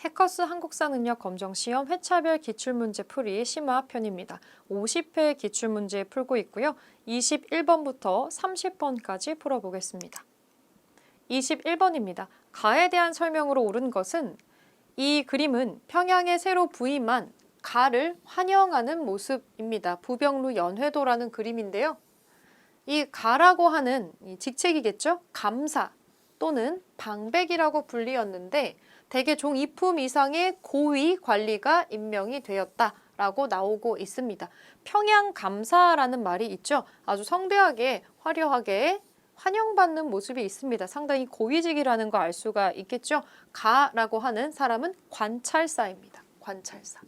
해커스 한국사능력 검정시험 회차별 기출문제 풀이 심화편입니다. 50회 기출문제 풀고 있고요. 21번부터 30번까지 풀어보겠습니다. 21번입니다. 가에 대한 설명으로 옳은 것은 이 그림은 평양에 새로 부임한 가를 환영하는 모습입니다. 부병루 연회도라는 그림인데요. 이 가라고 하는 이 직책이겠죠? 감사 또는 방백이라고 불리었는데 대개 종 2품 이상의 고위 관리가 임명이 되었다라고 나오고 있습니다. 평양감사라는 말이 있죠. 아주 성대하게 화려하게 환영받는 모습이 있습니다. 상당히 고위직이라는 거 알 수가 있겠죠. 가라고 하는 사람은 관찰사입니다. 관찰사.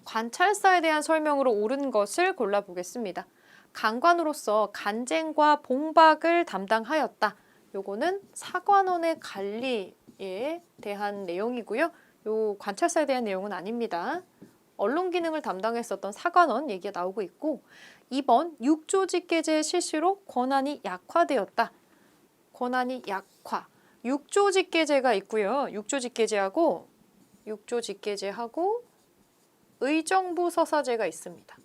관찰사에 대한 설명으로 옳은 것을 골라보겠습니다. 간관으로서 간쟁과 봉박을 담당하였다. 요거는 사관원의 관리에 대한 내용이고요. 요 관찰사에 대한 내용은 아닙니다. 언론 기능을 담당했었던 사관원 얘기가 나오고 있고 2번 육조직계제 실시로 권한이 약화되었다. 권한이 약화. 육조직계제가 있고요. 육조직계제하고 의정부 서사제가 있습니다.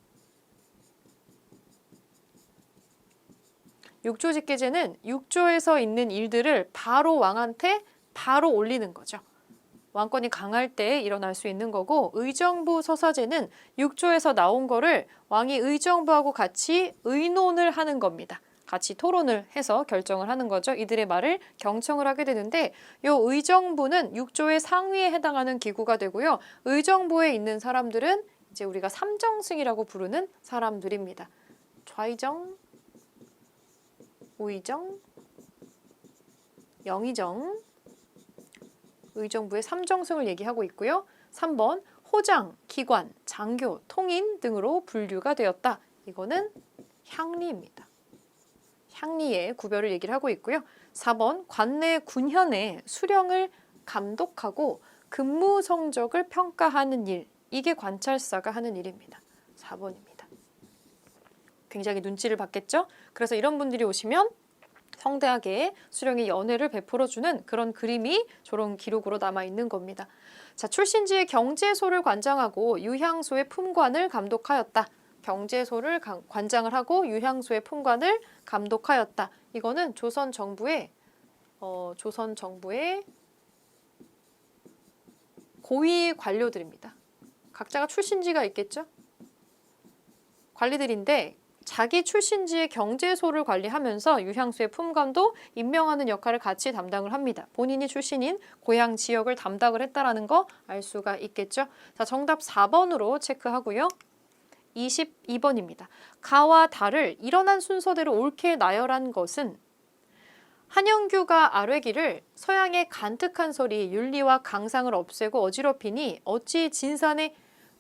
육조직계제는 육조에서 있는 일들을 바로 왕한테 바로 올리는 거죠. 왕권이 강할 때 일어날 수 있는 거고 의정부 서사제는 육조에서 나온 거를 왕이 의정부하고 같이 의논을 하는 겁니다. 같이 토론을 해서 결정을 하는 거죠. 이들의 말을 경청을 하게 되는데 이 의정부는 육조의 상위에 해당하는 기구가 되고요. 의정부에 있는 사람들은 이제 우리가 삼정승이라고 부르는 사람들입니다. 좌의정, 우의정, 영의정, 의정부의 삼정승을 얘기하고 있고요. 3번 호장, 기관, 장교, 통인 등으로 분류가 되었다. 이거는 향리입니다. 향리의 구별을 얘기를 하고 있고요. 4번 관내 군현의 수령을 감독하고 근무 성적을 평가하는 일. 이게 관찰사가 하는 일입니다. 4번입니다. 굉장히 눈치를 받겠죠? 그래서 이런 분들이 오시면 성대하게 수령의 연회를 베풀어주는 그런 그림이 저런 기록으로 남아있는 겁니다. 자, 출신지의 경제소를 관장하고 유향소의 품관을 감독하였다. 경제소를 관장을 하고 유향소의 품관을 감독하였다. 이거는 조선 정부의 고위 관료들입니다. 각자가 출신지가 있겠죠? 관리들인데 자기 출신지의 경제소를 관리하면서 유향소의 품관도 임명하는 역할을 같이 담당을 합니다. 본인이 출신인 고향 지역을 담당을 했다라는 거 알 수가 있겠죠? 자, 정답 4번으로 체크하고요. 22번입니다. 가와 달을 일어난 순서대로 옳게 나열한 것은 한영규가 아뢰기를 서양의 간특한 소리 윤리와 강상을 없애고 어지럽히니 어찌 진산의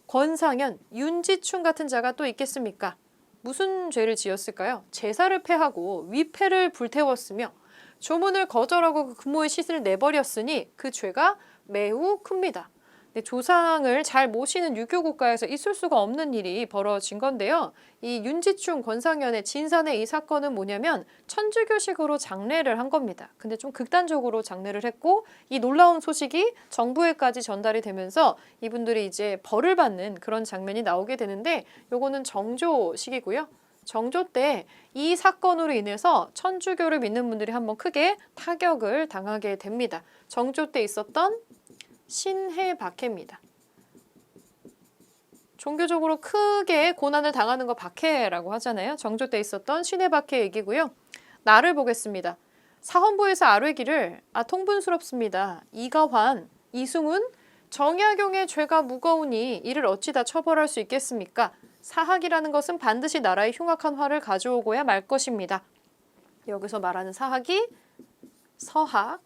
권상현, 윤지충 같은 자가 또 있겠습니까? 무슨 죄를 지었을까요? 제사를 폐하고 위패를 불태웠으며 조문을 거절하고 그 금모의 시신을 내버렸으니 그 죄가 매우 큽니다. 네, 조상을 잘 모시는 유교 국가에서 있을 수가 없는 일이 벌어진 건데요. 이 윤지충 권상현의 진산의 이 사건은 뭐냐면 천주교식으로 장례를 한 겁니다. 근데 좀 극단적으로 장례를 했고 이 놀라운 소식이 정부에까지 전달이 되면서 이분들이 이제 벌을 받는 그런 장면이 나오게 되는데 요거는 정조식이고요. 정조 때 이 사건으로 인해서 천주교를 믿는 분들이 한번 크게 타격을 당하게 됩니다. 정조 때 있었던 신해박해입니다. 종교적으로 크게 고난을 당하는 거 박해라고 하잖아요. 정조 때 있었던 신해박해 얘기고요. 나를 보겠습니다. 사헌부에서 아뢰기를 통분스럽습니다. 이가환, 이승훈, 정약용의 죄가 무거우니 이를 어찌 다 처벌할 수 있겠습니까? 사학이라는 것은 반드시 나라에 흉악한 화를 가져오고야 말 것입니다. 여기서 말하는 사학이 서학,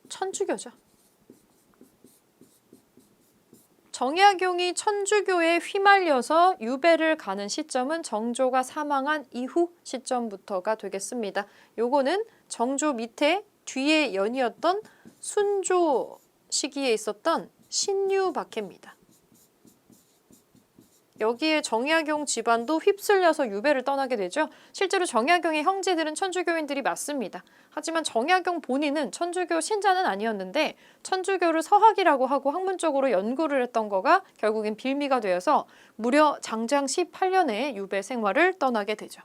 천주교죠. 정약용이 천주교에 휘말려서 유배를 가는 시점은 정조가 사망한 이후 시점부터가 되겠습니다. 요거는 정조 밑에 뒤에 연이었던 순조 시기에 있었던 신유박해입니다. 여기에 정약용 집안도 휩쓸려서 유배를 떠나게 되죠. 실제로 정약용의 형제들은 천주교인들이 맞습니다. 하지만 정약용 본인은 천주교 신자는 아니었는데 천주교를 서학이라고 하고 학문적으로 연구를 했던 거가 결국엔 빌미가 되어서 무려 장장 18년의 유배 생활을 떠나게 되죠.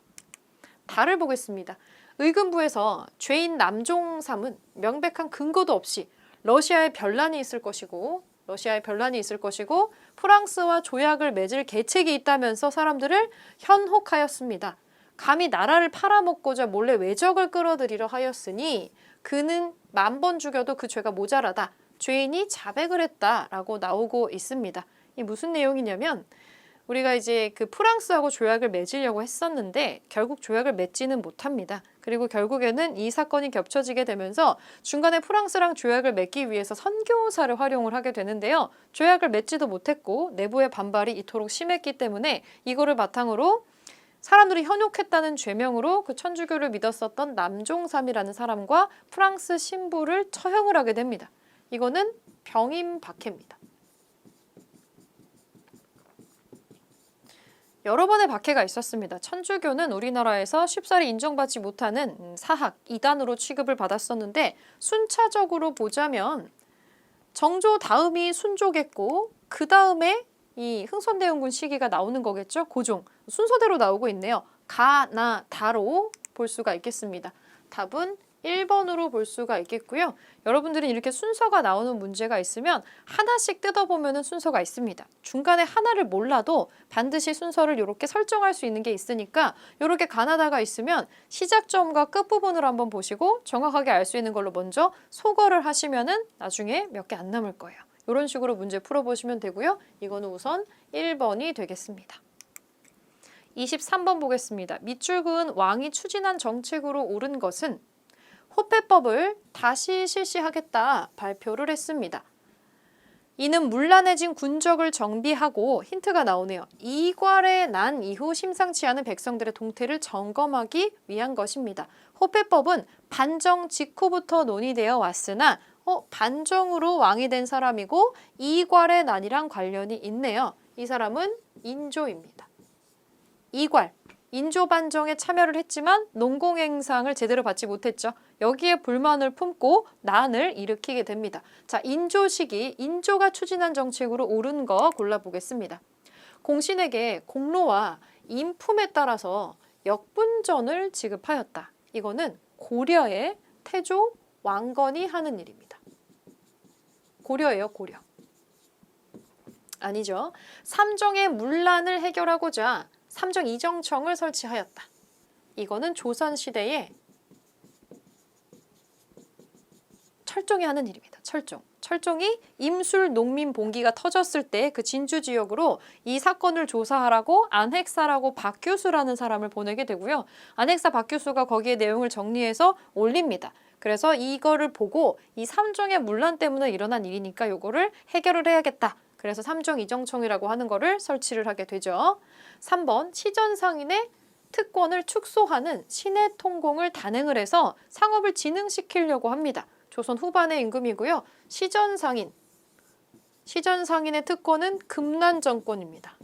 달을 보겠습니다. 의금부에서 죄인 남종삼은 명백한 근거도 없이 러시아에 변란이 있을 것이고 프랑스와 조약을 맺을 계책이 있다면서 사람들을 현혹하였습니다. 감히 나라를 팔아먹고자 몰래 외적을 끌어들이려 하였으니 그는 10,000번 죽여도 그 죄가 모자라다. 죄인이 자백을 했다라고 나오고 있습니다. 이 무슨 내용이냐면 우리가 이제 그 프랑스하고 조약을 맺으려고 했었는데 결국 조약을 맺지는 못합니다. 그리고 결국에는 이 사건이 겹쳐지게 되면서 중간에 프랑스랑 조약을 맺기 위해서 선교사를 활용을 하게 되는데요. 조약을 맺지도 못했고 내부의 반발이 이토록 심했기 때문에 이거를 바탕으로 사람들이 현혹했다는 죄명으로 그 천주교를 믿었었던 남종삼이라는 사람과 프랑스 신부를 처형을 하게 됩니다. 이거는 병임박해입니다. 여러 번의 박해가 있었습니다. 천주교는 우리나라에서 쉽사리 인정받지 못하는 사학, 이단으로 취급을 받았었는데 순차적으로 보자면 정조 다음이 순조겠고 그 다음에 이 흥선대원군 시기가 나오는 거겠죠. 고종. 순서대로 나오고 있네요. 가, 나, 다로 볼 수가 있겠습니다. 답은 1번으로 볼 수가 있겠고요. 여러분들은 이렇게 순서가 나오는 문제가 있으면 하나씩 뜯어보면 순서가 있습니다. 중간에 하나를 몰라도 반드시 순서를 이렇게 설정할 수 있는 게 있으니까 이렇게 가나다가 있으면 시작점과 끝부분을 한번 보시고 정확하게 알 수 있는 걸로 먼저 소거를 하시면은 나중에 몇 개 안 남을 거예요. 이런 식으로 문제 풀어보시면 되고요. 이거는 우선 1번이 되겠습니다. 23번 보겠습니다. 밑줄 그은 왕이 추진한 정책으로 옳은 것은 호패법을 다시 실시하겠다 발표를 했습니다. 이는 문란해진 군적을 정비하고 힌트가 나오네요. 이괄의 난 이후 심상치 않은 백성들의 동태를 점검하기 위한 것입니다. 호패법은 반정 직후부터 논의되어 왔으나 반정으로 왕이 된 사람이고 이괄의 난이랑 관련이 있네요. 이 사람은 인조입니다. 이괄. 인조 반정에 참여를 했지만 농공행상을 제대로 받지 못했죠. 여기에 불만을 품고 난을 일으키게 됩니다. 자, 인조 시기 인조가 추진한 정책으로 옳은 거 골라보겠습니다. 공신에게 공로와 인품에 따라서 역분전을 지급하였다. 이거는 고려의 태조 왕건이 하는 일입니다. 고려예요, 고려. 아니죠. 삼정의 문란을 해결하고자 삼정 이정청을 설치하였다. 이거는 조선시대에 철종이 하는 일입니다. 철종. 철종이 임술 농민 봉기가 터졌을 때 그 진주 지역으로 이 사건을 조사하라고 안핵사라고 박규수라는 사람을 보내게 되고요. 안핵사 박규수가 거기에 내용을 정리해서 올립니다. 그래서 이거를 보고 이 삼정의 문란 때문에 일어난 일이니까 이거를 해결을 해야겠다. 그래서 삼정 이정청이라고 하는 거를 설치를 하게 되죠. 3번 시전상인의 특권을 축소하는 신해통공을 단행을 해서 상업을 진흥시키려고 합니다. 조선 후반의 임금이고요. 시전상인의 특권은 금난정권입니다.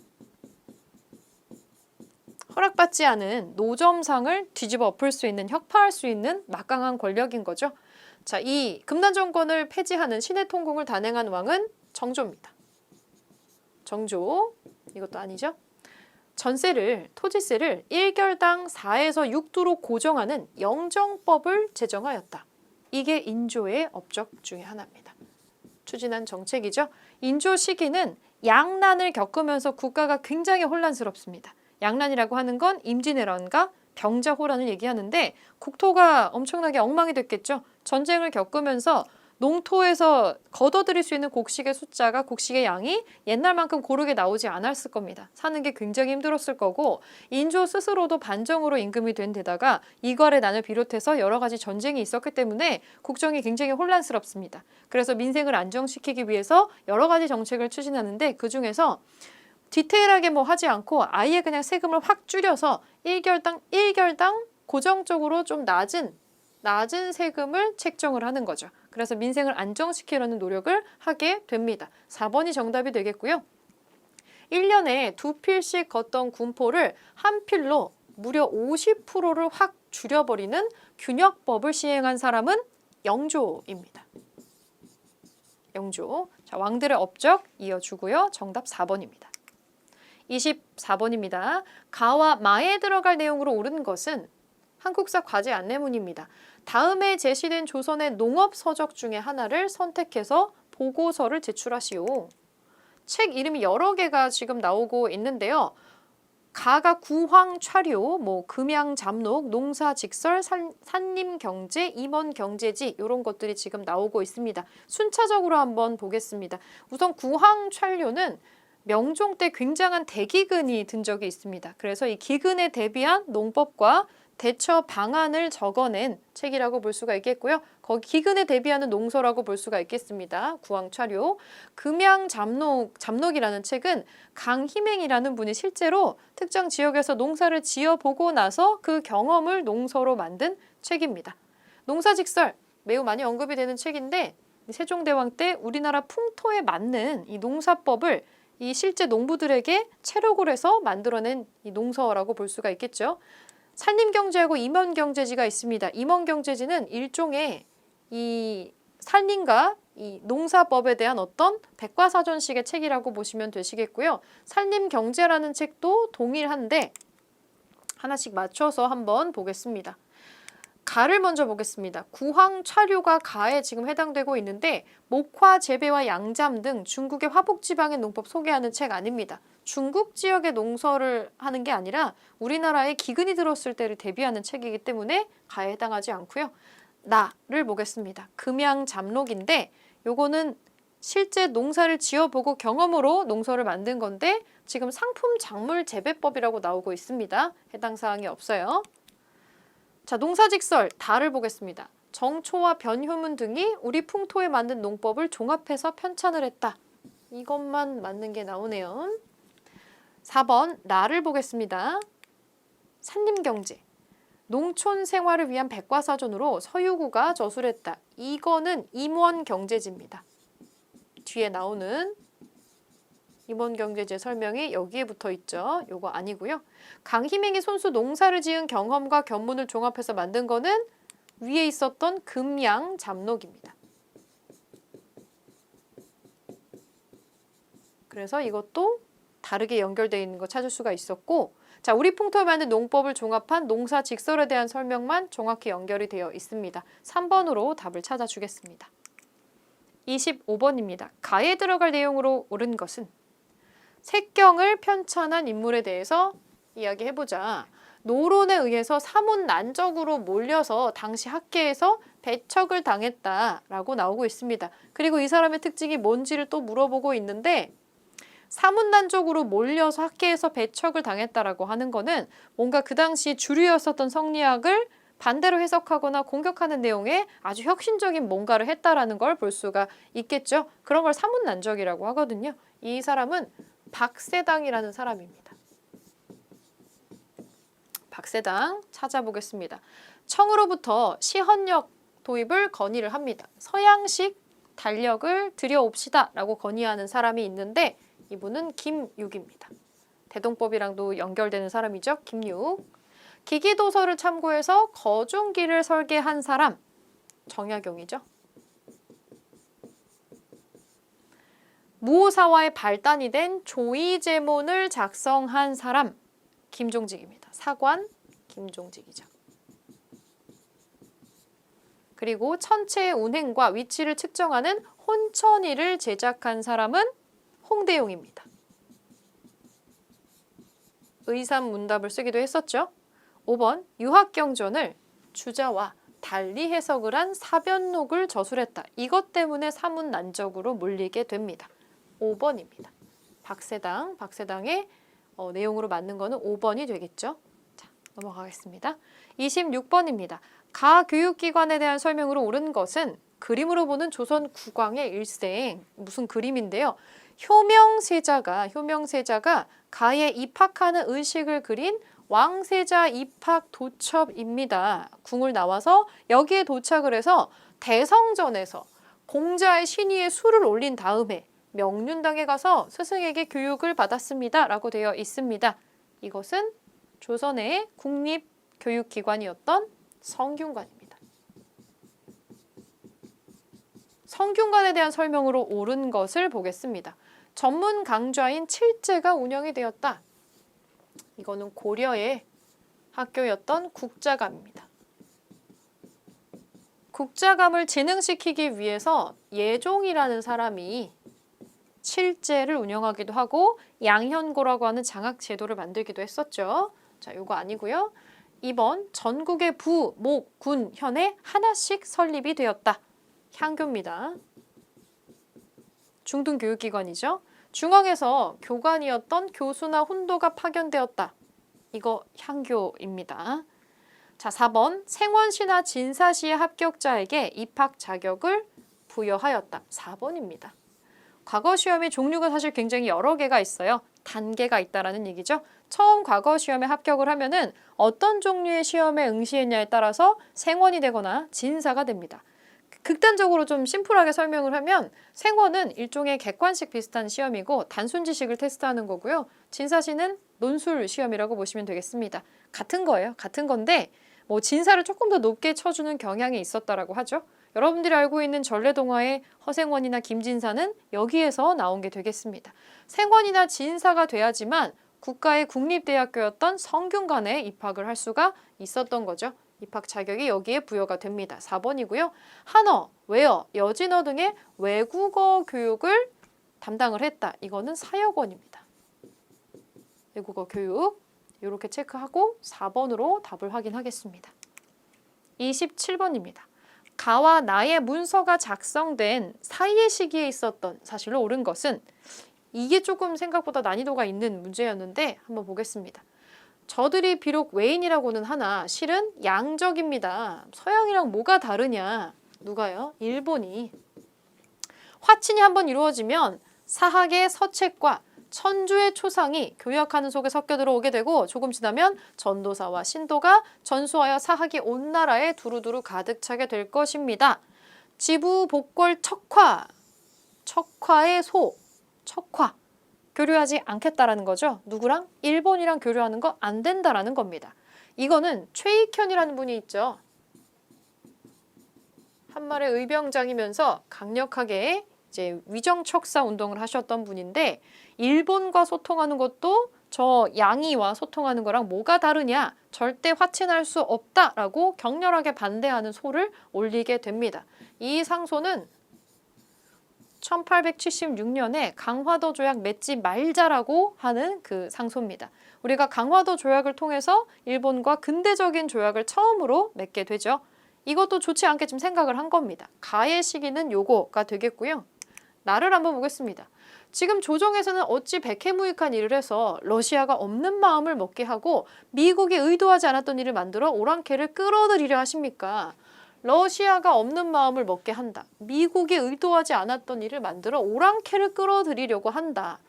허락받지 않은 노점상을 뒤집어 엎을 수 있는, 혁파할 수 있는 막강한 권력인 거죠. 자, 이 금난정권을 폐지하는 신해통공을 단행한 왕은 정조입니다. 정조, 이것도 아니죠. 전세를, 토지세를 1결당 4에서 6두로 고정하는 영정법을 제정하였다. 이게 인조의 업적 중에 하나입니다. 추진한 정책이죠. 인조 시기는 양난을 겪으면서 국가가 굉장히 혼란스럽습니다. 양난이라고 하는 건 임진왜란과 병자호란을 얘기하는데 국토가 엄청나게 엉망이 됐겠죠. 전쟁을 겪으면서 농토에서 걷어들일 수 있는 곡식의 숫자가, 곡식의 양이 옛날만큼 고르게 나오지 않았을 겁니다. 사는 게 굉장히 힘들었을 거고 인조 스스로도 반정으로 임금이 된 데다가 이괄의 난을 비롯해서 여러 가지 전쟁이 있었기 때문에 국정이 굉장히 혼란스럽습니다. 그래서 민생을 안정시키기 위해서 여러 가지 정책을 추진하는데 그중에서 디테일하게 뭐 하지 않고 아예 그냥 세금을 확 줄여서 1결당 고정적으로 좀 낮은 세금을 책정을 하는 거죠. 그래서 민생을 안정시키려는 노력을 하게 됩니다. 4번이 정답이 되겠고요. 1년에 2필씩 걷던 군포를 한 필로 무려 50%를 확 줄여버리는 균역법을 시행한 사람은 영조입니다. 영조. 자, 왕들의 업적 이어주고요. 정답 4번입니다. 24번입니다. 가와 마에 들어갈 내용으로 옳은 것은 한국사 과제 안내문입니다. 다음에 제시된 조선의 농업 서적 중에 하나를 선택해서 보고서를 제출하시오. 책 이름이 여러 개가 지금 나오고 있는데요. 가가 구황 차료, 금양 잡록, 농사 직설, 산림 경제, 임원 경제지 이런 것들이 지금 나오고 있습니다. 순차적으로 한번 보겠습니다. 우선 구황 차료는 명종 때 굉장한 대기근이 든 적이 있습니다. 그래서 이 기근에 대비한 농법과 대처 방안을 적어낸 책이라고 볼 수가 있겠고요. 거기 기근에 대비하는 농서라고 볼 수가 있겠습니다. 구황차료. 금양 잡록이라는 책은 강희맹이라는 분이 실제로 특정 지역에서 농사를 지어보고 나서 그 경험을 농서로 만든 책입니다. 농사직설 매우 많이 언급이 되는 책인데 세종대왕 때 우리나라 풍토에 맞는 이 농사법을 이 실제 농부들에게 채록을 해서 만들어낸 이 농서라고 볼 수가 있겠죠. 산림경제하고 임원경제지가 있습니다. 임원경제지는 일종의 이 산림과 이 농사법에 대한 어떤 백과사전식의 책이라고 보시면 되시겠고요. 산림경제라는 책도 동일한데 하나씩 맞춰서 한번 보겠습니다. 가를 먼저 보겠습니다. 구황차료가 가에 지금 해당되고 있는데 목화, 재배와 양잠 등 중국의 화북지방의 농법 소개하는 책 아닙니다. 중국 지역의 농서를 하는 게 아니라 우리나라에 기근이 들었을 때를 대비하는 책이기 때문에 가에 해당하지 않고요. 나를 보겠습니다. 금양 잡록인데 요거는 실제 농사를 지어보고 경험으로 농서를 만든 건데 지금 상품 작물 재배법이라고 나오고 있습니다. 해당 사항이 없어요. 자, 농사직설 다를 보겠습니다. 정초와 변효문 등이 우리 풍토에 맞는 농법을 종합해서 편찬을 했다. 이것만 맞는 게 나오네요. 4번 나를 보겠습니다. 산림경제. 농촌 생활을 위한 백과사전으로 서유구가 저술했다. 이거는 임원경제지입니다. 뒤에 나오는 임원경제제 설명이 여기에 붙어 있죠. 요거 아니고요. 강희맹이 손수 농사를 지은 경험과 견문을 종합해서 만든 거는 위에 있었던 금양 잡록입니다. 그래서 이것도 다르게 연결되어 있는 거 찾을 수가 있었고, 자, 우리 풍토에 맞는 농법을 종합한 농사 직설에 대한 설명만 정확히 연결이 되어 있습니다. 3번으로 답을 찾아주겠습니다. 25번입니다. 가에 들어갈 내용으로 옳은 것은 색경을 편찬한 인물에 대해서 이야기해보자. 노론에 의해서 사문난적으로 몰려서 당시 학계에서 배척을 당했다라고 나오고 있습니다. 그리고 이 사람의 특징이 뭔지를 또 물어보고 있는데 사문난적으로 몰려서 학계에서 배척을 당했다라고 하는 거는 뭔가 그 당시 주류였었던 성리학을 반대로 해석하거나 공격하는 내용의 아주 혁신적인 뭔가를 했다라는 걸 볼 수가 있겠죠. 그런 걸 사문난적이라고 하거든요. 이 사람은 박세당이라는 사람입니다. 박세당 찾아보겠습니다. 청으로부터 시헌역 도입을 건의를 합니다. 서양식 달력을 들여옵시다 라고 건의하는 사람이 있는데 이분은 김육입니다. 대동법이랑도 연결되는 사람이죠. 김육. 기기도서를 참고해서 거중기를 설계한 사람 정약용이죠. 무오사화의 발단이 된 조의제문을 작성한 사람 김종직입니다. 사관 김종직이죠. 그리고 천체의 운행과 위치를 측정하는 혼천이를 제작한 사람은 홍대용입니다. 의삼문답을 쓰기도 했었죠. 5번 유학경전을 주자와 달리 해석을 한 사변록을 저술했다. 이것 때문에 사문난적으로 몰리게 됩니다. 5번입니다. 박세당의 내용으로 맞는 거는 5번이 되겠죠. 자, 넘어가겠습니다. 26번입니다. 가 교육기관에 대한 설명으로 옳은 것은 그림으로 보는 조선 국왕의 일생, 무슨 그림인데요. 효명세자가 가에 입학하는 의식을 그린 왕세자 입학 도첩입니다. 궁을 나와서 여기에 도착을 해서 대성전에서 공자의 신의에 술을 올린 다음에 명륜당에 가서 스승에게 교육을 받았습니다. 라고 되어 있습니다. 이것은 조선의 국립교육기관이었던 성균관입니다. 성균관에 대한 설명으로 옳은 것을 보겠습니다. 전문 강좌인 칠제가 운영이 되었다. 이거는 고려의 학교였던 국자감입니다. 국자감을 진흥시키기 위해서 예종이라는 사람이 칠제를 운영하기도 하고 양현고라고 하는 장학 제도를 만들기도 했었죠. 자, 이거 아니고요. 2번 전국의 부, 목, 군, 현에 하나씩 설립이 되었다. 향교입니다. 중등교육기관이죠. 중앙에서 교관이었던 교수나 훈도가 파견되었다. 이거 향교입니다. 자, 4번 생원시나 진사시의 합격자에게 입학 자격을 부여하였다. 4번입니다. 과거 시험의 종류가 사실 굉장히 여러 개가 있어요. 단계가 있다라는 얘기죠. 처음 과거 시험에 합격을 하면은 어떤 종류의 시험에 응시했냐에 따라서 생원이 되거나 진사가 됩니다. 극단적으로 좀 심플하게 설명을 하면 생원은 일종의 객관식 비슷한 시험이고 단순 지식을 테스트하는 거고요. 진사시는 논술 시험이라고 보시면 되겠습니다. 같은 거예요. 같은 건데 뭐 진사를 조금 더 높게 쳐주는 경향이 있었다라고 하죠. 여러분들이 알고 있는 전래동화의 허생원이나 김진사는 여기에서 나온 게 되겠습니다. 생원이나 진사가 돼야지만 국가의 국립대학교였던 성균관에 입학을 할 수가 있었던 거죠. 입학 자격이 여기에 부여가 됩니다. 4번이고요. 한어, 외어, 여진어 등의 외국어 교육을 담당을 했다. 이거는 사역원입니다. 외국어 교육 이렇게 체크하고 4번으로 답을 확인하겠습니다. 27번입니다. 가와 나의 문서가 작성된 사이의 시기에 있었던 사실로 옳은 것은 이게 조금 생각보다 난이도가 있는 문제였는데 한번 보겠습니다. 저들이 비록 외인이라고는 하나 실은 양적입니다. 서양이랑 뭐가 다르냐? 누가요? 일본이. 화친이 한번 이루어지면 사학의 서책과 천주의 초상이 교역하는 속에 섞여 들어오게 되고 조금 지나면 전도사와 신도가 전수하여 사학이 온 나라에 두루두루 가득 차게 될 것입니다. 지부 복궐 척화, 척화의 소, 척화. 교류하지 않겠다라는 거죠. 누구랑? 일본이랑 교류하는 거 안 된다라는 겁니다. 이거는 최익현이라는 분이 있죠. 한말의 의병장이면서 강력하게 이제 위정척사 운동을 하셨던 분인데 일본과 소통하는 것도 저 양이와 소통하는 거랑 뭐가 다르냐? 절대 화친할 수 없다라고 격렬하게 반대하는 소를 올리게 됩니다. 이 상소는 1876년에 강화도 조약 맺지 말자라고 하는 그 상소입니다. 우리가 강화도 조약을 통해서 일본과 근대적인 조약을 처음으로 맺게 되죠. 이것도 좋지 않게 좀 생각을 한 겁니다. 가의 시기는 요거가 되겠고요. 나를 한번 보겠습니다. 지금 조정에서는 어찌 백해무익한 일을 해서 러시아가 없는 마음을 먹게 하고 미국이 의도하지 않았던 일을 만들어 오랑캐를 끌어들이려 하십니까? 러시아가 없는 마음을 먹게 한다. 미국이 의도하지 않았던 일을 만들어 오랑캐를 끌어들이려고 한다.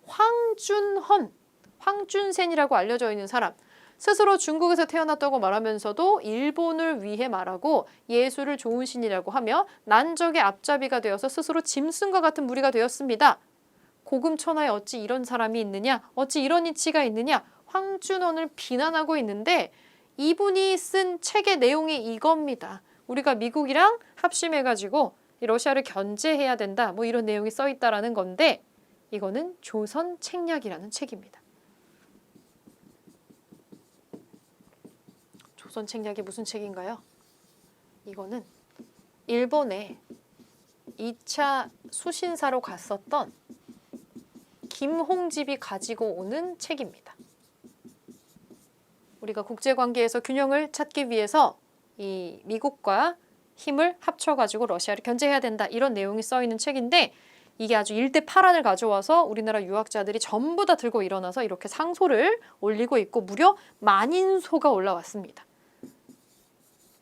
황준헌, 황준센이라고 알려져 있는 사람. 스스로 중국에서 태어났다고 말하면서도 일본을 위해 말하고 예술을 좋은 신이라고 하며 난적의 앞잡이가 되어서 스스로 짐승과 같은 무리가 되었습니다. 고금천하에 어찌 이런 사람이 있느냐? 어찌 이런 이치가 있느냐? 황준헌을 비난하고 있는데 이분이 쓴 책의 내용이 이겁니다. 우리가 미국이랑 합심해가지고 러시아를 견제해야 된다. 뭐 이런 내용이 써 있다라는 건데 이거는 조선 책략이라는 책입니다. 조선 책략이 무슨 책인가요? 이거는 일본에 2차 수신사로 갔었던 김홍집이 가지고 오는 책입니다. 우리가 국제관계에서 균형을 찾기 위해서 이 미국과 힘을 합쳐가지고 러시아를 견제해야 된다. 이런 내용이 써있는 책인데 이게 아주 일대파란을 가져와서 우리나라 유학자들이 전부 다 들고 일어나서 이렇게 상소를 올리고 있고 무려 만인소가 올라왔습니다.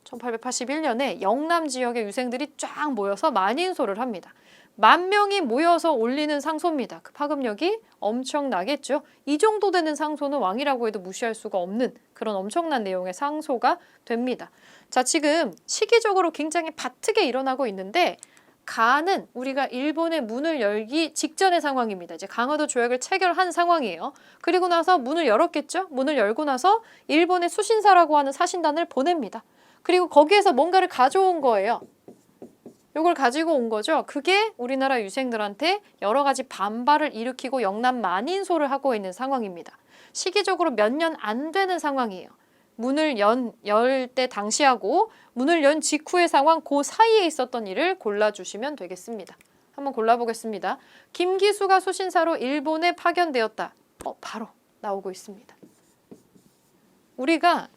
1881년에 영남 지역의 유생들이 쫙 모여서 만인소를 합니다. 10,000명이 모여서 올리는 상소입니다. 그 파급력이 엄청나겠죠. 이 정도 되는 상소는 왕이라고 해도 무시할 수가 없는 그런 엄청난 내용의 상소가 됩니다. 자, 지금 시기적으로 굉장히 바트게 일어나고 있는데 가는 우리가 일본의 문을 열기 직전의 상황입니다. 이제 강화도 조약을 체결한 상황이에요. 그리고 나서 문을 열었겠죠? 문을 열고 나서 일본의 수신사라고 하는 사신단을 보냅니다. 그리고 거기에서 뭔가를 가져온 거예요. 이걸 가지고 온 거죠. 그게 우리나라 유생들한테 여러 가지 반발을 일으키고 영남 만인소를 하고 있는 상황입니다. 시기적으로 몇 년 안 되는 상황이에요. 문을 열 때 당시하고 문을 연 직후의 상황, 그 사이에 있었던 일을 골라주시면 되겠습니다. 한번 골라보겠습니다. 김기수가 수신사로 일본에 파견되었다. 바로 나오고 있습니다. 우리가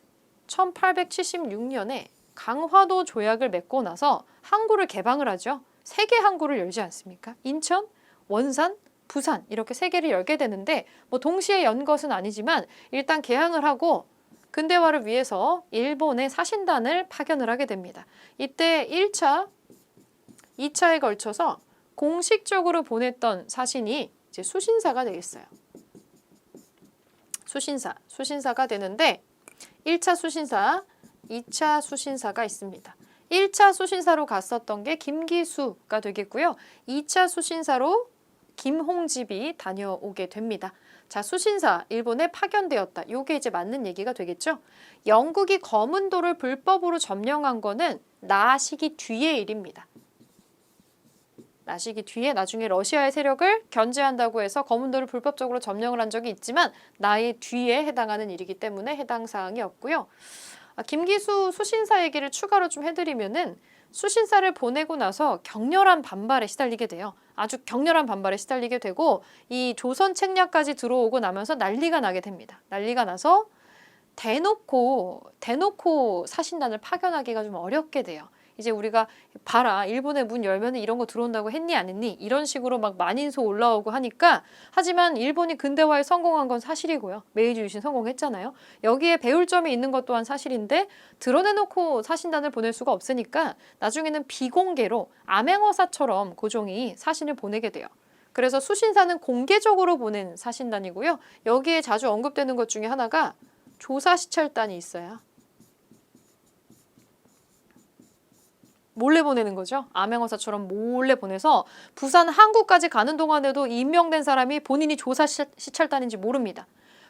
1876년에 강화도 조약을 맺고 나서 항구를 개방을 하죠. 3개 항구를 열지 않습니까? 인천, 원산, 부산 이렇게 3개를 열게 되는데 뭐 동시에 연 것은 아니지만 일단 개항을 하고 근대화를 위해서 일본의 사신단을 파견을 하게 됩니다. 이때 1차, 2차에 걸쳐서 공식적으로 보냈던 사신이 이제 수신사가 되겠어요. 수신사가 되는데 1차 수신사, 2차 수신사가 있습니다. 1차 수신사로 갔었던 게 김기수가 되겠고요. 2차 수신사로 김홍집이 다녀오게 됩니다. 자, 수신사 일본에 파견되었다. 이게 이제 맞는 얘기가 되겠죠. 영국이 거문도를 불법으로 점령한 거는 나시기 뒤의 일입니다. 나시기 뒤에 나중에 러시아의 세력을 견제한다고 해서 거문도를 불법적으로 점령을 한 적이 있지만 나의 뒤에 해당하는 일이기 때문에 해당 사항이 없고요. 김기수 수신사 얘기를 추가로 좀 해드리면은 수신사를 보내고 나서 격렬한 반발에 시달리게 돼요. 아주 격렬한 반발에 시달리게 되고 이 조선 책략까지 들어오고 나면서 난리가 나게 됩니다. 난리가 나서 대놓고 사신단을 파견하기가 좀 어렵게 돼요. 이제 우리가 봐라 일본의 문 열면 이런 거 들어온다고 했니 안 했니 이런 식으로 막 만인소 올라오고 하니까 하지만 일본이 근대화에 성공한 건 사실이고요. 메이지 유신 성공했잖아요. 여기에 배울 점이 있는 것 또한 사실인데 드러내놓고 사신단을 보낼 수가 없으니까 나중에는 비공개로 암행어사처럼 고종이 사신을 보내게 돼요. 그래서 수신사는 공개적으로 보낸 사신단이고요. 여기에 자주 언급되는 것 중에 하나가 조사시찰단이 있어요. 몰래 보내는 거죠. 암행어사처럼 몰래 보내서 부산 항구까지 가는 동안에도 임명된 사람이 본인이 조사시찰단인지 모릅니다.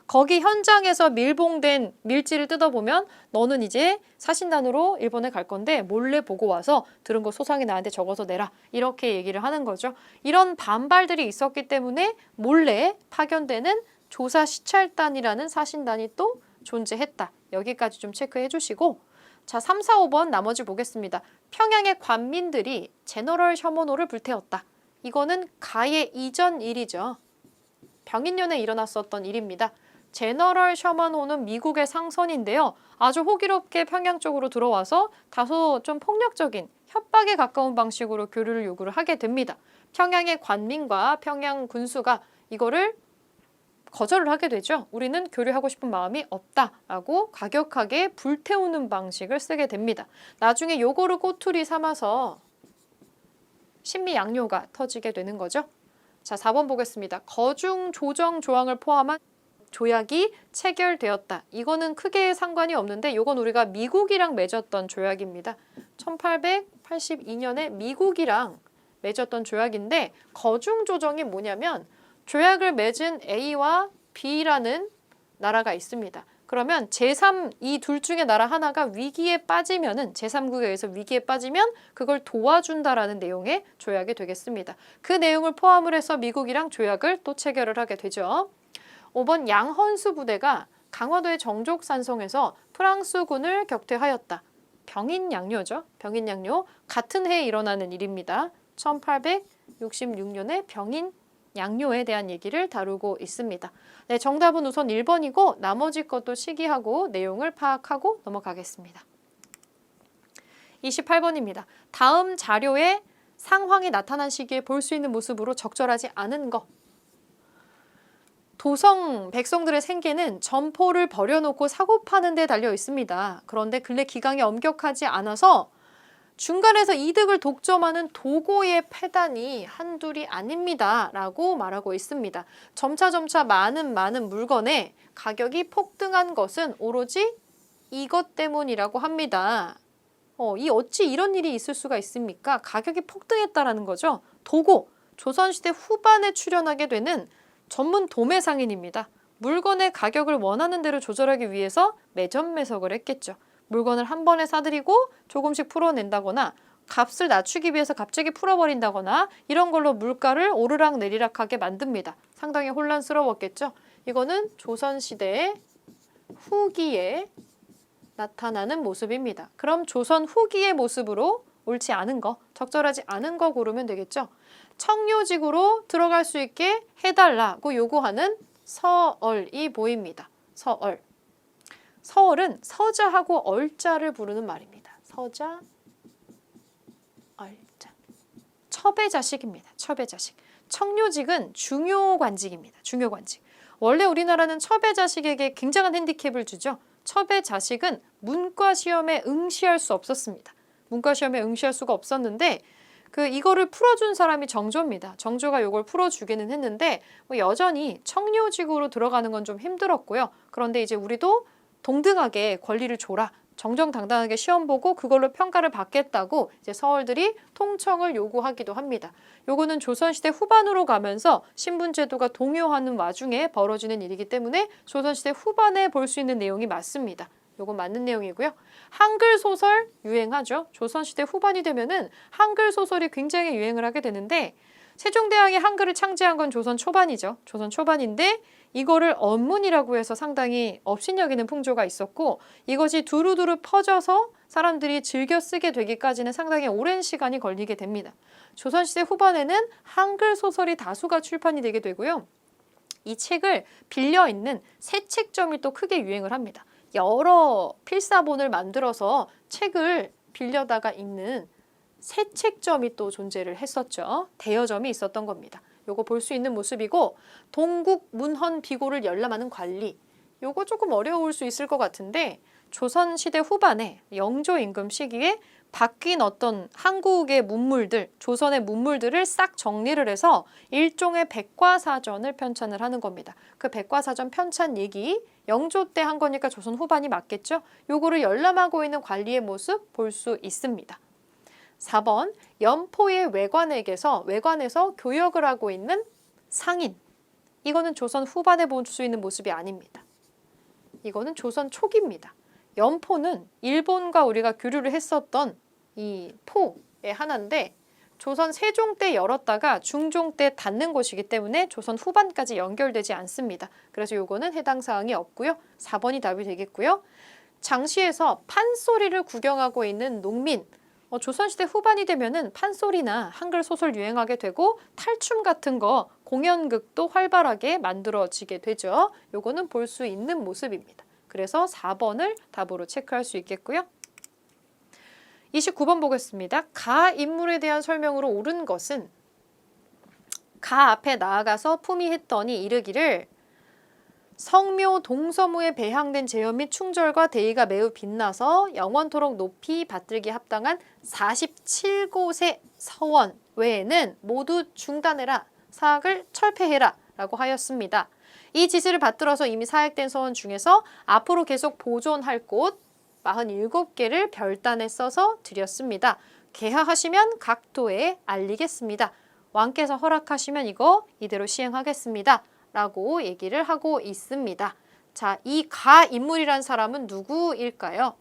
거기 현장에서 밀봉된 밀지를 뜯어보면 너는 이제 사신단으로 일본에 갈 건데 몰래 보고 와서 들은 거 소상히 나한테 적어서 내라. 이렇게 얘기를 하는 거죠. 이런 반발들이 있었기 때문에 몰래 파견되는 조사시찰단이라는 사신단이 또 존재했다. 여기까지 좀 체크해 주시고 자, 3, 4, 5번 나머지 보겠습니다. 평양의 관민들이 제너럴 셔먼호를 불태웠다. 이거는 가해 이전 일이죠. 병인년에 일어났었던 일입니다. 제너럴 셔먼호는 미국의 상선인데요. 아주 호기롭게 평양 쪽으로 들어와서 다소 좀 폭력적인 협박에 가까운 방식으로 교류를 요구를 하게 됩니다. 평양의 관민과 평양 군수가 이거를 거절을 하게 되죠. 우리는 교류하고 싶은 마음이 없다라고 가격하게 불태우는 방식을 쓰게 됩니다. 나중에 요거를 꼬투리 삼아서 신미양요가 터지게 되는 거죠. 자, 4번 보겠습니다. 거중 조정 조항을 포함한 조약이 체결되었다. 이거는 크게 상관이 없는데 이건 우리가 미국이랑 맺었던 조약입니다. 1882년에 미국이랑 맺었던 조약인데 거중 조정이 뭐냐면 조약을 맺은 A와 B라는 나라가 있습니다. 그러면 제3, 이 둘 중에 나라 하나가 위기에 빠지면은 제3국에 의해서 위기에 빠지면 그걸 도와준다라는 내용의 조약이 되겠습니다. 그 내용을 포함을 해서 미국이랑 조약을 또 체결을 하게 되죠. 5번 양헌수 부대가 강화도의 정족산성에서 프랑스군을 격퇴하였다. 병인양요죠. 병인양요. 같은 해에 일어나는 일입니다. 1866년에 병인양요에 대한 얘기를 다루고 있습니다. 네, 정답은 우선 1번이고 나머지 것도 시기하고 내용을 파악하고 넘어가겠습니다. 28번입니다. 다음 자료에 상황이 나타난 시기에 볼 수 있는 모습으로 적절하지 않은 것. 도성 백성들의 생계는 점포를 버려놓고 사고 파는 데 달려 있습니다. 그런데 근래 기강이 엄격하지 않아서 중간에서 이득을 독점하는 도고의 패단이 한둘이 아닙니다. 라고 말하고 있습니다. 점차 많은 물건의 가격이 폭등한 것은 오로지 이것 때문이라고 합니다. 이 어찌 이런 일이 있을 수가 있습니까? 가격이 폭등했다라는 거죠. 도고, 조선시대 후반에 출현하게 되는 전문 도매 상인입니다. 물건의 가격을 원하는 대로 조절하기 위해서 매점 매석을 했겠죠. 물건을 한 번에 사들이고 조금씩 풀어낸다거나 값을 낮추기 위해서 갑자기 풀어버린다거나 이런 걸로 물가를 오르락 내리락하게 만듭니다. 상당히 혼란스러웠겠죠. 이거는 조선시대 후기에 나타나는 모습입니다. 그럼 조선 후기의 모습으로 옳지 않은 거, 적절하지 않은 거 고르면 되겠죠. 청묘직으로 들어갈 수 있게 해달라고 요구하는 서얼이 보입니다. 서얼. 서얼은 서자하고 얼자를 부르는 말입니다. 서자, 얼자. 첩의자식입니다. 첩의자식. 청묘직은 중요관직입니다. 중요관직. 원래 우리나라는 첩의자식에게 굉장한 핸디캡을 주죠. 첩의자식은 문과시험에 응시할 수 없었습니다. 문과시험에 응시할 수가 없었는데 이거를 풀어준 사람이 정조입니다. 정조가 이걸 풀어주기는 했는데 여전히 청묘직으로 들어가는 건 좀 힘들었고요. 그런데 이제 우리도 동등하게 권리를 줘라. 정정당당하게 시험 보고 그걸로 평가를 받겠다고 이제 서얼들이 통청을 요구하기도 합니다. 요거는 조선시대 후반으로 가면서 신분제도가 동요하는 와중에 벌어지는 일이기 때문에 조선시대 후반에 볼 수 있는 내용이 맞습니다. 요건 맞는 내용이고요. 한글 소설 유행하죠. 조선시대 후반이 되면은 한글 소설이 굉장히 유행을 하게 되는데 세종대왕이 한글을 창제한 건 조선 초반이죠. 조선 초반인데 이거를 언문이라고 해서 상당히 업신여기는 풍조가 있었고 이것이 두루두루 퍼져서 사람들이 즐겨 쓰게 되기까지는 상당히 오랜 시간이 걸리게 됩니다. 조선시대 후반에는 한글 소설이 다수가 출판이 되게 되고요. 이 책을 빌려 읽는 새책점이 또 크게 유행을 합니다. 여러 필사본을 만들어서 책을 빌려다가 읽는 새책점이 또 존재를 했었죠. 대여점이 있었던 겁니다. 요거 볼 수 있는 모습이고 동국 문헌 비고를 열람하는 관리. 요거 조금 어려울 수 있을 것 같은데 조선시대 후반에 영조 임금 시기에 바뀐 어떤 한국의 문물들, 조선의 문물들을 싹 정리를 해서 일종의 백과사전을 편찬을 하는 겁니다. 그 백과사전 편찬 얘기 영조 때 한 거니까 조선 후반이 맞겠죠? 요거를 열람하고 있는 관리의 모습 볼 수 있습니다. 4번 연포의 외관에서 교역을 하고 있는 상인. 이거는 조선 후반에 볼 수 있는 모습이 아닙니다. 이거는 조선 초기입니다. 연포는 일본과 우리가 교류를 했었던 이 포의 하나인데 조선 세종 때 열었다가 중종 때 닫는 곳이기 때문에 조선 후반까지 연결되지 않습니다. 그래서 요거는 해당 사항이 없고요. 4번이 답이 되겠고요. 장시에서 판소리를 구경하고 있는 농민. 조선시대 후반이 되면은 판소리나 한글 소설 유행하게 되고 탈춤 같은 거 공연극도 활발하게 만들어지게 되죠. 요거는 볼 수 있는 모습입니다. 그래서 4번을 답으로 체크할 수 있겠고요. 29번 보겠습니다. 가 인물에 대한 설명으로 옳은 것은 가 앞에 나아가서 품이했더니 이르기를 성묘 동서무에 배향된 제형 및 충절과 대의가 매우 빛나서 영원토록 높이 받들기에 합당한 47곳의 서원 외에는 모두 중단해라, 사학을 철폐해라 라고 하였습니다. 이 지시를 받들어서 이미 사획된 서원 중에서 앞으로 계속 보존할 곳 47개를 별단에 써서 드렸습니다. 개하하시면 각 도에 알리겠습니다. 왕께서 허락하시면 이거 이대로 시행하겠습니다. 라고 얘기를 하고 있습니다. 자, 이 가 인물이란 사람은 누구일까요?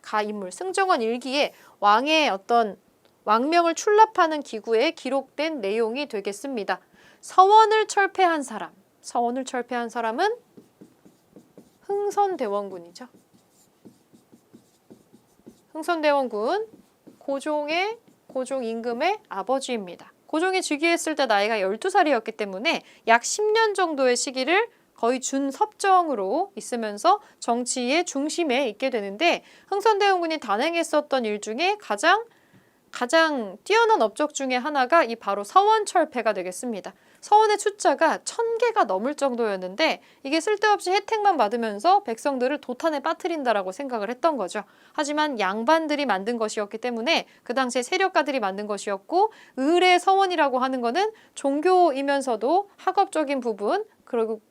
가 인물, 승정원 일기에 왕의 어떤 왕명을 출납하는 기구에 기록된 내용이 되겠습니다. 서원을 철폐한 사람은 흥선대원군이죠. 흥선대원군, 고종 임금의 아버지입니다. 고종이 즉위했을 때 나이가 12살이었기 때문에 약 10년 정도의 시기를 거의 준섭정으로 있으면서 정치의 중심에 있게 되는데 흥선대원군이 단행했었던 일 중에 가장 뛰어난 업적 중에 하나가 이 바로 서원 철폐가 되겠습니다. 서원의 숫자가 1000개가 넘을 정도였는데 이게 쓸데없이 혜택만 받으면서 백성들을 도탄에 빠뜨린다라고 생각을 했던 거죠. 하지만 양반들이 만든 것이었기 때문에 그 당시에 세력가들이 만든 것이었고 을의 서원이라고 하는 거는 종교이면서도 학업적인 부분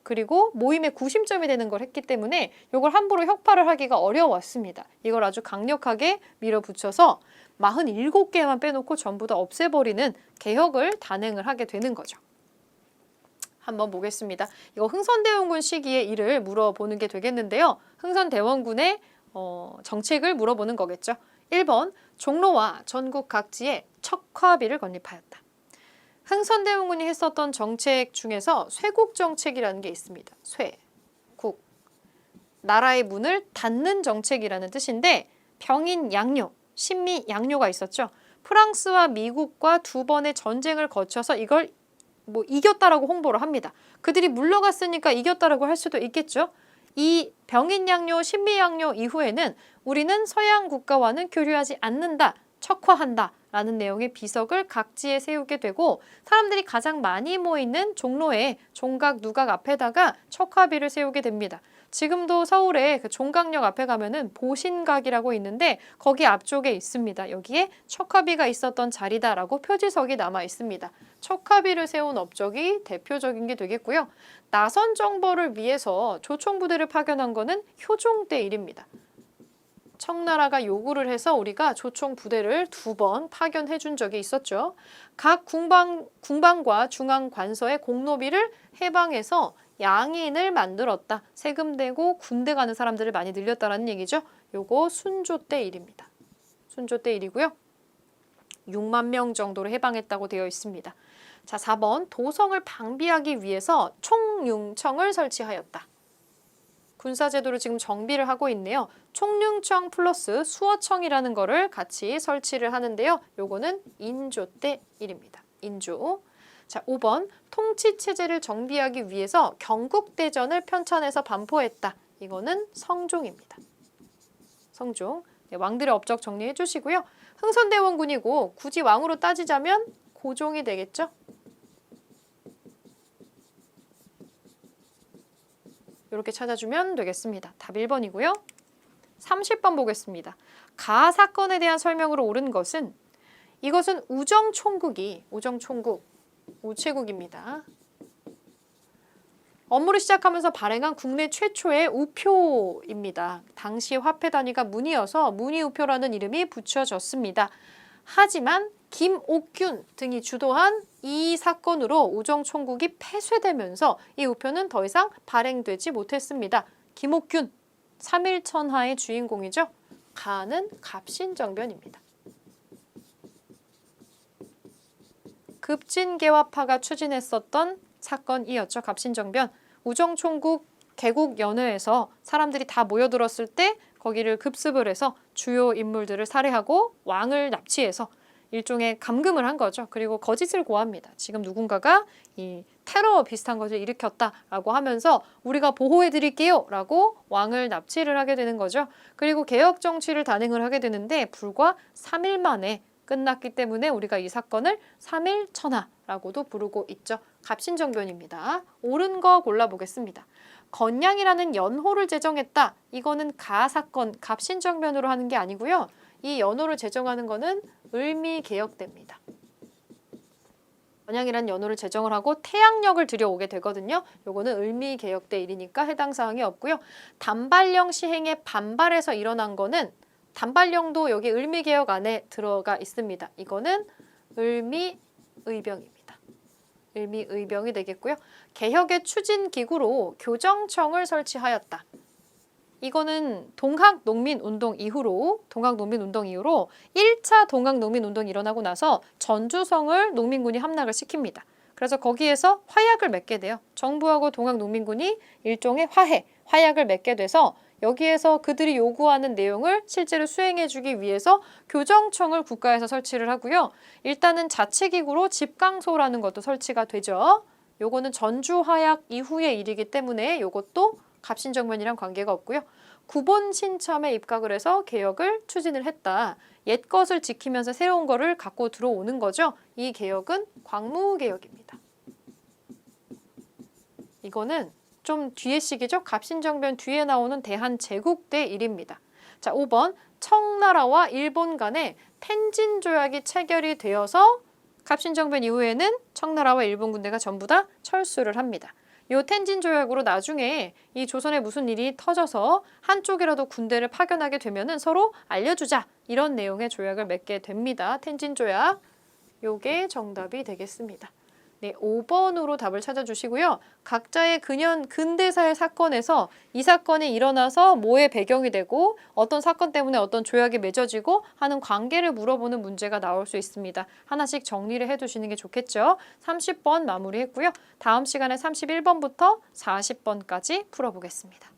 그리고 모임의 구심점이 되는 걸 했기 때문에 이걸 함부로 혁파를 하기가 어려웠습니다. 이걸 아주 강력하게 밀어붙여서 47개만 빼놓고 전부 다 없애버리는 개혁을 단행을 하게 되는 거죠. 한번 보겠습니다. 이거 흥선대원군 시기의 일을 물어보는 게 되겠는데요. 흥선대원군의 정책을 물어보는 거겠죠. 1번, 종로와 전국 각지에 척화비를 건립하였다. 흥선대원군이 했었던 정책 중에서 쇄국 정책이라는 게 있습니다. 쇄국. 나라의 문을 닫는 정책이라는 뜻인데 병인 양료, 신미 양료가 있었죠. 프랑스와 미국과 2번의 전쟁을 거쳐서 이걸 이겼다라고 홍보를 합니다. 그들이 물러갔으니까 이겼다라고 할 수도 있겠죠. 이 병인 양료, 신미 양료 이후에는 우리는 서양 국가와는 교류하지 않는다, 척화한다 라는 내용의 비석을 각지에 세우게 되고 사람들이 가장 많이 모이는 종로의 종각, 누각 앞에다가 척화비를 세우게 됩니다. 지금도 서울에 그 종각역 앞에 가면은 보신각이라고 있는데 거기 앞쪽에 있습니다. 여기에 척화비가 있었던 자리다라고 표지석이 남아 있습니다. 척화비를 세운 업적이 대표적인 게 되겠고요. 나선 정벌을 위해서 조총부대를 파견한 거는 효종 때 일입니다. 청나라가 요구를 해서 우리가 조총 부대를 2번 파견해 준 적이 있었죠. 각 궁방과 중앙 관서의 공노비를 해방해서 양인을 만들었다. 세금 내고 군대 가는 사람들을 많이 늘렸다라는 얘기죠. 요거 순조 때 일입니다. 순조 때 일이고요. 6만 명 정도로 해방했다고 되어 있습니다. 자, 4번 도성을 방비하기 위해서 총융청을 설치하였다. 군사제도를 지금 정비를 하고 있네요. 총융청 플러스 수어청이라는 거를 같이 설치를 하는데요. 요거는 인조 때 일입니다. 인조. 자, 5번 통치체제를 정비하기 위해서 경국대전을 편찬해서 반포했다. 이거는 성종입니다. 성종. 네, 왕들의 업적 정리해 주시고요. 흥선대원군이고 굳이 왕으로 따지자면 고종이 되겠죠. 이렇게 찾아주면 되겠습니다. 답 1번이고요. 30번 보겠습니다. 가 사건에 대한 설명으로 옳은 것은 이것은 우정총국이 우체국입니다. 업무를 시작하면서 발행한 국내 최초의 우표입니다. 당시 화폐 단위가 문이어서 문의우표라는 이름이 붙여졌습니다. 하지만 김옥균 등이 주도한 이 사건으로 우정총국이 폐쇄되면서 이 우표는 더 이상 발행되지 못했습니다. 김옥균, 3.1천하의 주인공이죠. 가는 갑신정변입니다. 급진개화파가 추진했었던 사건이었죠. 갑신정변. 우정총국 개국연회에서 사람들이 다 모여들었을 때 거기를 급습을 해서 주요 인물들을 살해하고 왕을 납치해서 일종의 감금을 한 거죠. 그리고 거짓을 고합니다. 지금 누군가가 이 테러 비슷한 것을 일으켰다라고 하면서 우리가 보호해드릴게요 라고 왕을 납치를 하게 되는 거죠. 그리고 개혁 정치를 단행을 하게 되는데 불과 3일 만에 끝났기 때문에 우리가 이 사건을 3.1천하라고도 부르고 있죠. 갑신정변입니다. 옳은 거 골라보겠습니다. 건양이라는 연호를 제정했다. 이거는 가 사건, 갑신정변으로 하는 게 아니고요. 이 연호를 제정하는 거는 을미개혁대입니다. 건양이라는 연호를 제정을 하고 태양력을 들여오게 되거든요. 요거는 을미개혁대 일이니까 해당 사항이 없고요. 단발령 시행에 반발해서 일어난 거는 단발령도 여기 을미개혁 안에 들어가 있습니다. 이거는 을미의병입니다. 을미의병이 되겠고요. 개혁의 추진기구로 교정청을 설치하였다. 이거는 동학농민운동 이후로 1차 동학농민운동이 일어나고 나서 전주성을 농민군이 함락을 시킵니다. 그래서 거기에서 화약을 맺게 돼요. 정부하고 동학농민군이 일종의 화약을 맺게 돼서 여기에서 그들이 요구하는 내용을 실제로 수행해주기 위해서 교정청을 국가에서 설치를 하고요. 일단은 자치기구로 집강소라는 것도 설치가 되죠. 요거는 전주화약 이후의 일이기 때문에 요것도 갑신정변이랑 관계가 없고요. 구본 신참에 입각을 해서 개혁을 추진을 했다. 옛 것을 지키면서 새로운 거를 갖고 들어오는 거죠. 이 개혁은 광무개혁입니다. 이거는 좀 뒤에 시기죠. 갑신정변 뒤에 나오는 대한제국대 일입니다. 자, 5번 청나라와 일본 간에 텐진 조약이 체결이 되어서 갑신정변 이후에는 청나라와 일본 군대가 전부 다 철수를 합니다. 요 텐진 조약으로 나중에 이 조선에 무슨 일이 터져서 한쪽이라도 군대를 파견하게 되면은 서로 알려주자. 이런 내용의 조약을 맺게 됩니다. 텐진 조약. 요게 정답이 되겠습니다. 네, 5번으로 답을 찾아주시고요. 각자의 근대사의 사건에서 이 사건이 일어나서 뭐의 배경이 되고 어떤 사건 때문에 어떤 조약이 맺어지고 하는 관계를 물어보는 문제가 나올 수 있습니다. 하나씩 정리를 해두시는 게 좋겠죠. 30번 마무리했고요. 다음 시간에 31번부터 40번까지 풀어보겠습니다.